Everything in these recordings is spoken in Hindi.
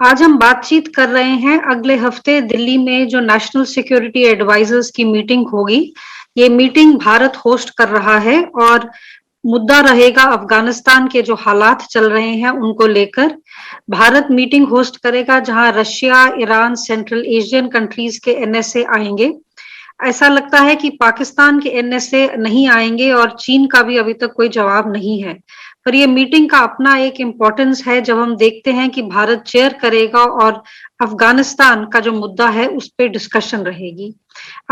आज हम बातचीत कर रहे हैं अगले हफ्ते दिल्ली में जो नेशनल सिक्योरिटी एडवाइजर्स की मीटिंग होगी। ये मीटिंग भारत होस्ट कर रहा है और मुद्दा रहेगा अफगानिस्तान के जो हालात चल रहे हैं उनको लेकर। भारत मीटिंग होस्ट करेगा जहां Russia, Iran, central Asian countries के एनएसए आएंगे। ऐसा लगता है कि पाकिस्तान के एनएसए नहीं आएंगे और चीन का भी अभी तक कोई जवाब नहीं है। पर ये मीटिंग का अपना एक इम्पोर्टेंस है जब हम देखते हैं कि भारत चेयर करेगा और अफगानिस्तान का जो मुद्दा है उस पर डिस्कशन रहेगी।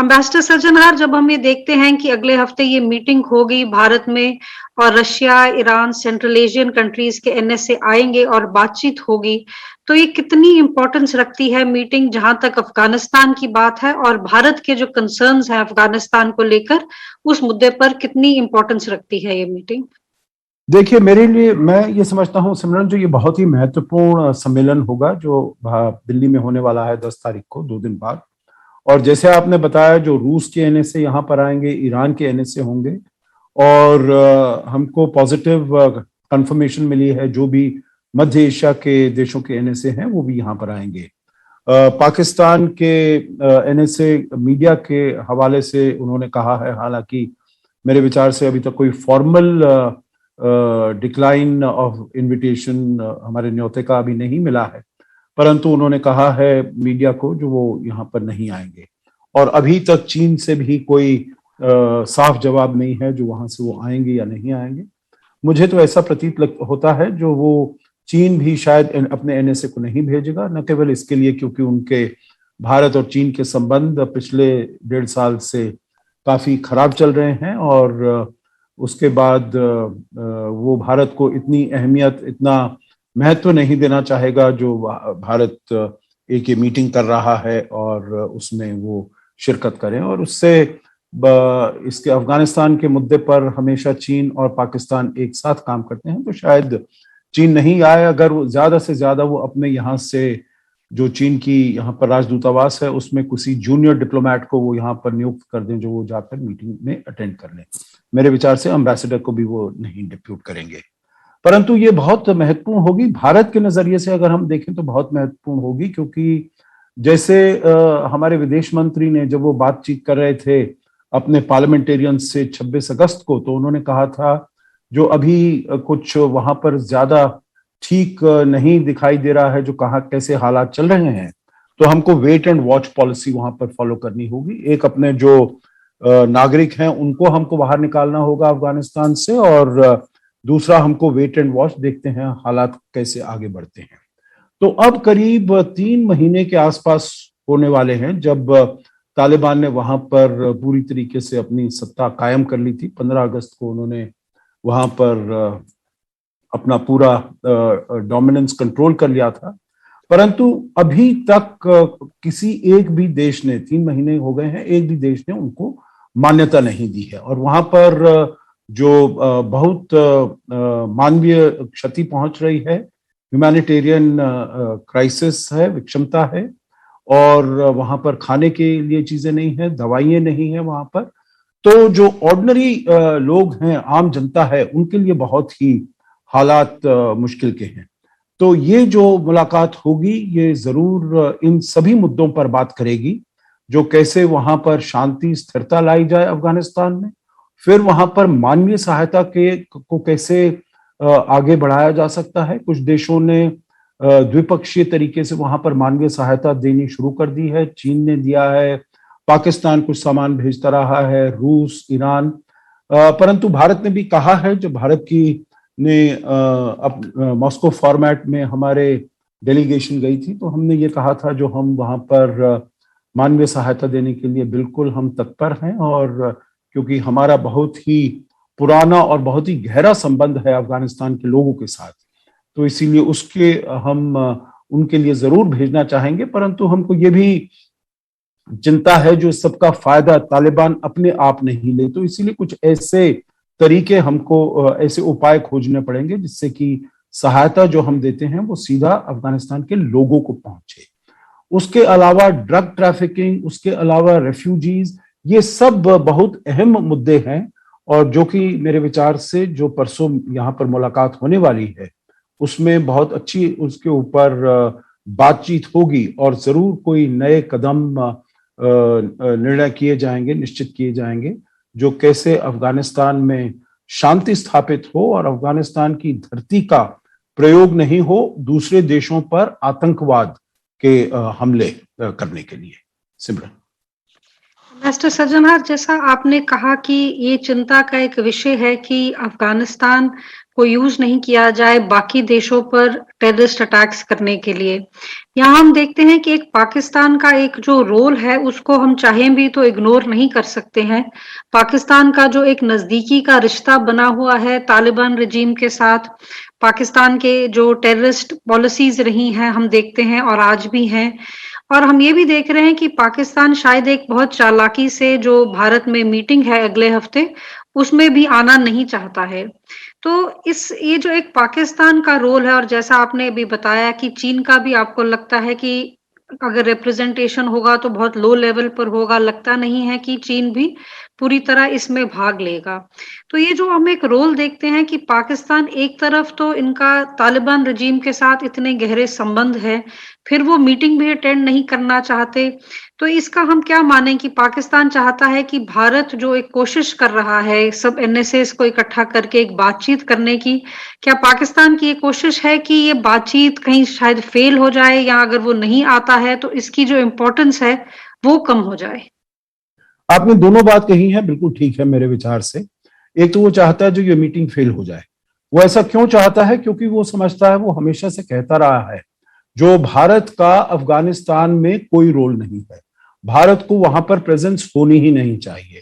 एम्बेसडर सज्जनहार, जब हम ये देखते हैं कि अगले हफ्ते ये मीटिंग होगी भारत में और Russia, Iran, central Asian countries के एनएसए आएंगे और बातचीत होगी, तो ये कितनी इंपॉर्टेंस रखती है मीटिंग जहां तक अफगानिस्तान की बात है और भारत के जो कंसर्न्स हैं अफगानिस्तान को लेकर उस मुद्दे पर कितनी इंपॉर्टेंस रखती है ये मीटिंग? देखिए, मेरे लिए मैं ये समझता हूँ सिमरन, जो ये बहुत ही महत्वपूर्ण सम्मेलन होगा जो दिल्ली में होने वाला है 10 तारीख को, 2 दिन बाद। और जैसे आपने बताया, जो रूस के एनएसए यहाँ पर आएंगे, ईरान के एनएसए होंगे, और हमको पॉजिटिव कंफर्मेशन मिली है जो भी मध्य एशिया के देशों के एनएसए हैं वो भी यहाँ पर आएंगे। पाकिस्तान के एनएसए मीडिया के हवाले से उन्होंने कहा है, हालांकि मेरे विचार से अभी तक कोई फॉर्मल डिक्लाइन ऑफ इनविटेशन हमारे न्योते का अभी नहीं मिला है, परंतु उन्होंने कहा है मीडिया को जो वो यहाँ पर नहीं आएंगे। और अभी तक चीन से भी कोई साफ जवाब नहीं है जो वहां से वो आएंगे या नहीं आएंगे। मुझे तो ऐसा प्रतीत होता है जो वो चीन भी शायद अपने एनएसए को नहीं भेजेगा, न केवल इसके लिए क्योंकि उनके भारत और चीन के संबंध पिछले 1.5 साल से काफी खराब चल रहे हैं, और उसके बाद वो भारत को इतनी अहमियत, इतना महत्व नहीं देना चाहेगा जो भारत एक ये मीटिंग कर रहा है और उसमें वो शिरकत करें। और उससे इसके अफगानिस्तान के मुद्दे पर हमेशा चीन और पाकिस्तान एक साथ काम करते हैं, तो शायद चीन नहीं आए। अगर वो ज्यादा से ज्यादा वो अपने यहाँ से जो चीन की यहाँ पर राजदूतावास है उसमें किसी जूनियर डिप्लोमेट को वो यहाँ पर नियुक्त कर दें जो वो जाकर मीटिंग में अटेंड कर लें। मेरे विचार से एम्बेसडर को भी वो नहीं डिप्यूट करेंगे, परंतु ये बहुत महत्वपूर्ण होगी भारत के नजरिए से। अगर हम देखें तो बहुत महत्वपूर्ण होगी, क्योंकि जैसे हमारे विदेश मंत्री ने जब वो बातचीत कर रहे थे अपने पार्लियामेंटेरियन से 26 अगस्त को, तो उन्होंने कहा था जो अभी कुछ वहां पर ज्यादा ठीक नहीं दिखाई दे रहा है, जो कहा कैसे हालात चल रहे हैं, तो हमको वेट एंड वॉच पॉलिसी वहां पर फॉलो करनी होगी। एक अपने जो नागरिक हैं उनको हमको बाहर निकालना होगा अफगानिस्तान से, और दूसरा हमको वेट एंड वॉच, देखते हैं हालात कैसे आगे बढ़ते हैं। तो अब करीब 3 महीने के आसपास होने वाले हैं जब तालिबान ने वहां पर पूरी तरीके से अपनी सत्ता कायम कर ली थी। 15 अगस्त को उन्होंने वहां पर अपना पूरा डोमिनेंस कंट्रोल कर लिया था, परंतु अभी तक किसी एक भी देश ने, 3 महीने हो गए हैं, एक भी देश ने उनको मान्यता नहीं दी है। और वहां पर जो बहुत मानवीय क्षति पहुंच रही है, ह्यूमैनिटेरियन क्राइसिस है, विषमता है, और वहां पर खाने के लिए चीजें नहीं है, दवाइयां नहीं है वहां पर। तो जो ऑर्डिनरी लोग हैं, आम जनता है, उनके लिए बहुत ही हालात मुश्किल के हैं। तो ये जो मुलाकात होगी ये जरूर इन सभी मुद्दों पर बात करेगी, जो कैसे वहां पर शांति स्थिरता लाई जाए अफगानिस्तान में, फिर वहां पर मानवीय सहायता के को कैसे आगे बढ़ाया जा सकता है। कुछ देशों ने द्विपक्षीय तरीके से वहां पर मानवीय सहायता देनी शुरू कर दी है, चीन ने दिया है, पाकिस्तान कुछ सामान भेजता रहा है, रूस, ईरान, परंतु भारत ने भी कहा है, जो भारत की ने मॉस्को फॉर्मेट में हमारे डेलीगेशन गई थी, तो हमने ये कहा था जो हम वहां पर मानवीय सहायता देने के लिए बिल्कुल हम तत्पर हैं, और क्योंकि हमारा बहुत ही पुराना और बहुत ही गहरा संबंध है अफगानिस्तान के लोगों के साथ, तो इसीलिए उसके हम उनके लिए जरूर भेजना चाहेंगे। परंतु हमको ये भी चिंता है जो सबका फायदा तालिबान अपने आप नहीं ले, तो इसीलिए कुछ ऐसे तरीके हमको, ऐसे उपाय खोजने पड़ेंगे जिससे कि सहायता जो हम देते हैं वो सीधा अफगानिस्तान के लोगों को पहुंचे। उसके अलावा ड्रग ट्रैफिकिंग, उसके अलावा रेफ्यूजीज, ये सब बहुत अहम मुद्दे हैं, और जो कि मेरे विचार से जो परसों यहाँ पर मुलाकात होने वाली है उसमें बहुत अच्छी उसके ऊपर बातचीत होगी और जरूर कोई नए कदम निर्णय किए जाएंगे, निश्चित किए जाएंगे, जो कैसे अफगानिस्तान में शांति स्थापित हो और अफगानिस्तान की धरती का प्रयोग नहीं हो दूसरे देशों पर आतंकवाद के हमले करने के लिए। सिमरन। मास्टर सज्जनहार, जैसा आपने कहा कि ये चिंता का एक विषय है कि अफगानिस्तान को यूज नहीं किया जाए बाकी देशों पर टेररिस्ट अटैक्स करने के लिए। यहाँ हम देखते हैं कि एक पाकिस्तान का एक जो रोल है उसको हम चाहें भी तो इग्नोर नहीं कर सकते हैं। पाकिस्तान का जो एक नजदीकी का रिश्ता बना हुआ है तालिबान रजीम के साथ, पाकिस्तान के जो टेररिस्ट पॉलिसीज रही हैं हम देखते हैं और आज भी हैं, और हम ये भी देख रहे हैं कि पाकिस्तान शायद एक बहुत चालाकी से जो भारत में मीटिंग है अगले हफ्ते उसमें भी आना नहीं चाहता है। तो ये जो एक पाकिस्तान का रोल है, और जैसा आपने अभी बताया कि चीन का भी आपको लगता है कि अगर रिप्रेजेंटेशन होगा तो बहुत लो लेवल पर होगा, लगता नहीं है कि चीन भी पूरी तरह इसमें भाग लेगा। तो ये जो हम एक रोल देखते हैं कि पाकिस्तान एक तरफ तो इनका तालिबान रजीम के साथ इतने गहरे संबंध है, फिर वो मीटिंग भी अटेंड नहीं करना चाहते। तो इसका हम क्या माने कि पाकिस्तान चाहता है कि भारत जो एक कोशिश कर रहा है सब एनएसएस को इकट्ठा करके एक बातचीत करने की, क्या पाकिस्तान की ये कोशिश है कि ये बातचीत कहीं शायद फेल हो जाए, या अगर वो नहीं आता है तो इसकी जो इम्पोर्टेंस है वो कम हो जाए? आपने दोनों बात कही है, बिल्कुल ठीक है मेरे विचार से। एक तो वो चाहता है जो ये मीटिंग फेल हो जाए। वो ऐसा क्यों चाहता है? क्योंकि वो समझता है, वो हमेशा से कहता रहा है, जो भारत का अफगानिस्तान में कोई रोल नहीं है, भारत को वहां पर प्रेजेंस होनी ही नहीं चाहिए।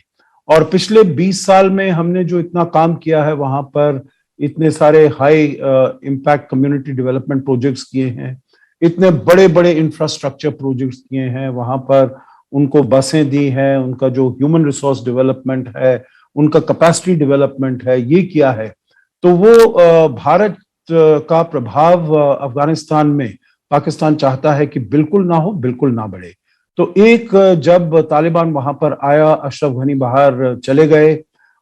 और पिछले 20 साल में हमने जो इतना काम किया है वहां पर, इतने सारे high impact community development projects किए हैं, इतने बड़े बड़े इंफ्रास्ट्रक्चर प्रोजेक्ट्स किए हैं वहां पर, उनको बसें दी हैं, उनका जो ह्यूमन रिसोर्स डेवलपमेंट है, उनका कैपेसिटी डेवलपमेंट है, ये किया है। तो वो भारत का प्रभाव अफगानिस्तान में पाकिस्तान चाहता है कि बिल्कुल ना हो, बिल्कुल ना बढ़े। तो एक जब तालिबान वहां पर आया, अशरफ गनी बाहर चले गए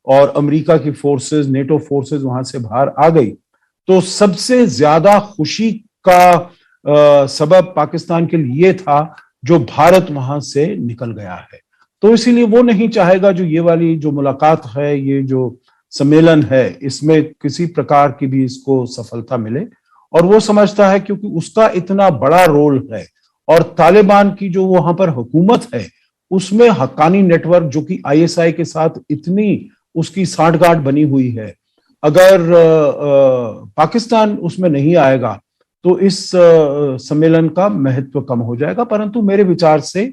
और अमेरिका की फोर्सेस, नेटो फोर्सेस वहां से बाहर आ गई, तो सबसे ज्यादा खुशी का सबब पाकिस्तान के लिए था जो भारत वहां से निकल गया है। तो इसीलिए वो नहीं चाहेगा जो ये वाली जो मुलाकात है, ये जो सम्मेलन है, इसमें किसी प्रकार की भी इसको सफलता मिले। और वो समझता है क्योंकि उसका इतना बड़ा रोल है और तालिबान की जो वहां पर हुकूमत है उसमें हक्कानी नेटवर्क जो कि आईएसआई के साथ इतनी उसकी सांठगांठ बनी हुई है, अगर पाकिस्तान उसमें नहीं आएगा तो इस सम्मेलन का महत्व कम हो जाएगा। परंतु मेरे विचार से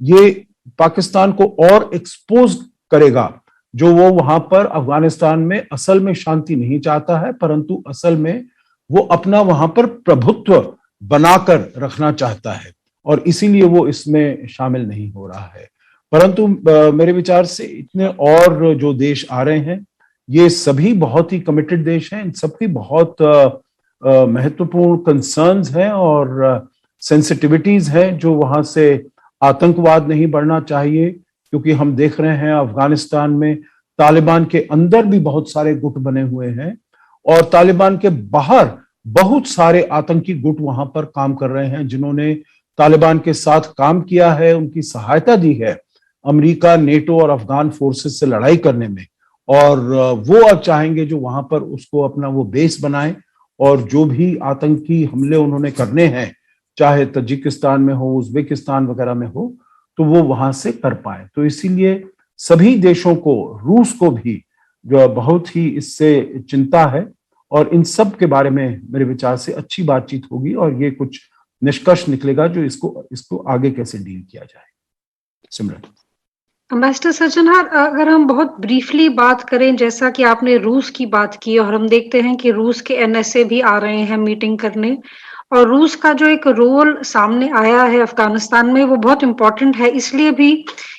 ये पाकिस्तान को और एक्सपोज करेगा, जो वो वहां पर अफगानिस्तान में असल में शांति नहीं चाहता है, परंतु असल में वो अपना वहां पर प्रभुत्व बनाकर रखना चाहता है और इसीलिए वो इसमें शामिल नहीं हो रहा है। परंतु मेरे विचार से इतने और जो देश आ रहे हैं, ये सभी बहुत ही कमिटेड देश हैं, इन सबकी बहुत महत्वपूर्ण कंसर्न्स हैं और सेंसिटिविटीज हैं, जो वहां से आतंकवाद नहीं बढ़ना चाहिए। क्योंकि हम देख रहे हैं अफगानिस्तान में तालिबान के अंदर भी बहुत सारे गुट बने हुए हैं और तालिबान के बाहर बहुत सारे आतंकी गुट वहां पर काम कर रहे हैं, जिन्होंने तालिबान के साथ काम किया है, उनकी सहायता दी है अमेरिका, नेटो और अफगान फोर्सेस से लड़ाई करने में। और वो अब चाहेंगे जो वहां पर उसको अपना वो बेस बनाए और जो भी आतंकी हमले उन्होंने करने हैं, चाहे तजिकिस्तान में हो, उज्बेकिस्तान वगैरह में हो, तो वो वहां से कर पाए। तो इसीलिए सभी देशों को, रूस को भी जो बहुत ही इससे चिंता है और इन सब के बारे में मेरे विचार से अच्छी बातचीत होगी और ये कुछ निष्कर्ष निकलेगा जो इसको आगे कैसे डील किया जाए। सिमरन। एम्बेसडर सज्जनहार, अगर हम बहुत ब्रीफली बात करें, जैसा कि आपने रूस की बात की और हम देखते हैं कि रूस के एनएसए भी आ रहे हैं मीटिंग करने, और रूस का जो एक रोल सामने आया है अफगानिस्तान में वो बहुत इम्पोर्टेंट है, इसलिए भी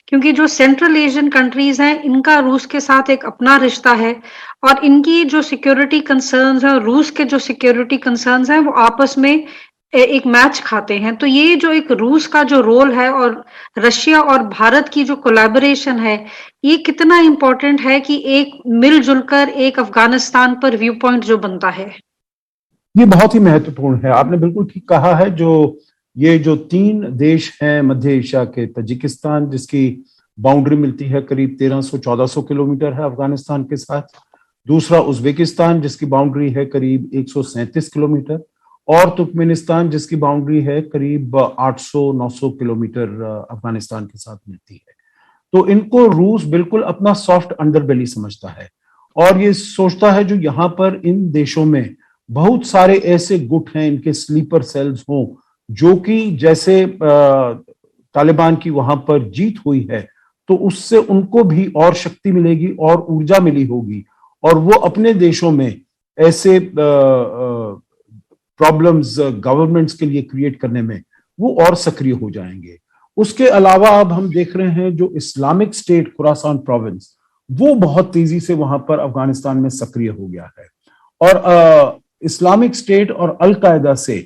क्योंकि जो सेंट्रल एशियन कंट्रीज हैं इनका रूस के साथ एक अपना रिश्ता है और इनकी जो सिक्योरिटी कंसर्न्स हैं और रूस के जो सिक्योरिटी कंसर्न्स हैं वो आपस में एक मैच खाते हैं। तो ये जो एक रूस का जो रोल है और रशिया और भारत की जो कोलैबोरेशन है, ये कितना इम्पोर्टेंट है कि एक मिलजुल कर एक अफगानिस्तान पर व्यू पॉइंट जो बनता है? ये बहुत ही महत्वपूर्ण है। आपने बिल्कुल ठीक कहा है। जो ये जो 3 देश हैं मध्य एशिया के, तजिकिस्तान जिसकी बाउंड्री मिलती है करीब 1300-1400 किलोमीटर है अफगानिस्तान के साथ, दूसरा उज्बेकिस्तान जिसकी बाउंड्री है करीब 137 किलोमीटर, और तुर्कमेनिस्तान जिसकी बाउंड्री है करीब 800-900 किलोमीटर अफगानिस्तान के साथ मिलती है। तो इनको रूस बिल्कुल अपना सॉफ्ट अंडरबेली समझता है और ये सोचता है जो यहाँ पर इन देशों में बहुत सारे ऐसे गुट हैं, इनके स्लीपर सेल्स हों, जो कि जैसे तालिबान की वहां पर जीत हुई है तो उससे उनको भी और शक्ति मिलेगी और ऊर्जा मिली होगी और वो अपने देशों में ऐसे प्रॉब्लम्स गवर्नमेंट्स के लिए क्रिएट करने में वो और सक्रिय हो जाएंगे। उसके अलावा अब हम देख रहे हैं जो इस्लामिक स्टेट खुरासान प्रोविंस, वो बहुत तेजी से वहां पर अफगानिस्तान में सक्रिय हो गया है और इस्लामिक स्टेट और अल कायदा से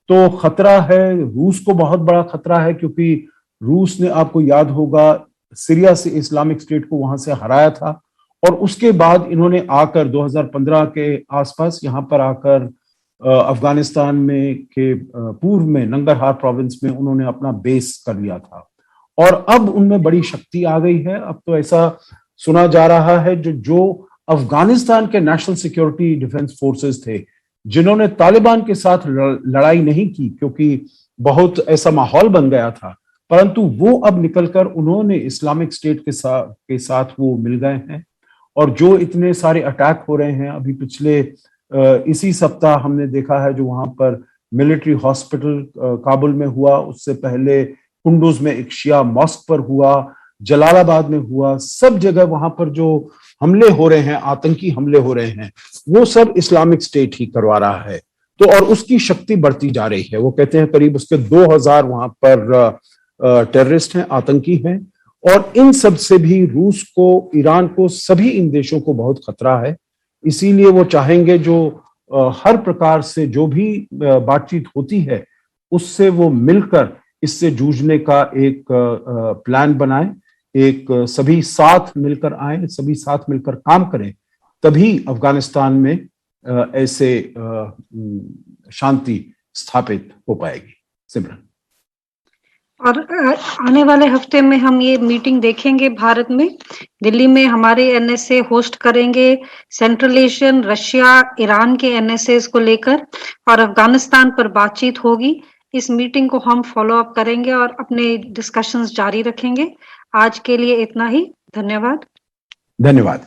तो खतरा है, रूस को बहुत बड़ा खतरा है, क्योंकि रूस ने, आपको याद होगा, सीरिया से इस्लामिक स्टेट को वहां से हराया था और उसके बाद इन्होंने आकर 2015 के आसपास यहाँ पर आकर अफगानिस्तान में के पूर्व में नंगरहार प्रोविंस में उन्होंने अपना बेस कर लिया था और अब उनमें बड़ी शक्ति आ गई है। अब तो ऐसा सुना जा रहा है जो अफगानिस्तान के नेशनल सिक्योरिटी डिफेंस फोर्सेस थे, जिन्होंने तालिबान के साथ लड़ाई नहीं की क्योंकि बहुत ऐसा माहौल बन गया था, परंतु वो अब निकलकर उन्होंने इस्लामिक स्टेट के साथ वो मिल गए हैं और जो इतने सारे अटैक हो रहे हैं, अभी पिछले इसी सप्ताह हमने देखा है जो वहां पर मिलिट्री हॉस्पिटल काबुल में हुआ, उससे पहले कुंडुज में एक शिया मॉस्क पर हुआ, जलालाबाद में हुआ, सब जगह वहां पर जो हमले हो रहे हैं, आतंकी हमले हो रहे हैं, वो सब इस्लामिक स्टेट ही करवा रहा है। तो और उसकी शक्ति बढ़ती जा रही है। वो कहते हैं करीब उसके 2000 वहां पर टेररिस्ट हैं, आतंकी हैं और इन सब से भी रूस को, ईरान को, सभी इन देशों को बहुत खतरा है। इसीलिए वो चाहेंगे जो हर प्रकार से जो भी बातचीत होती है उससे वो मिलकर इससे जूझने का एक प्लान बनाएं, एक सभी साथ मिलकर आए, सभी साथ मिलकर काम करें, तभी अफगानिस्तान में ऐसे शांति स्थापित हो पाएगी। सिमरन, और आने वाले हफ्ते में हम ये मीटिंग देखेंगे भारत में, दिल्ली में हमारे एनएसए होस्ट करेंगे सेंट्रल एशियन, रशिया, ईरान के एनएसएस को लेकर और अफगानिस्तान पर बातचीत होगी। इस मीटिंग को हम फॉलो अप करेंगे और अपने डिस्कशंस जारी रखेंगे। आज के लिए इतना ही। धन्यवाद। धन्यवाद।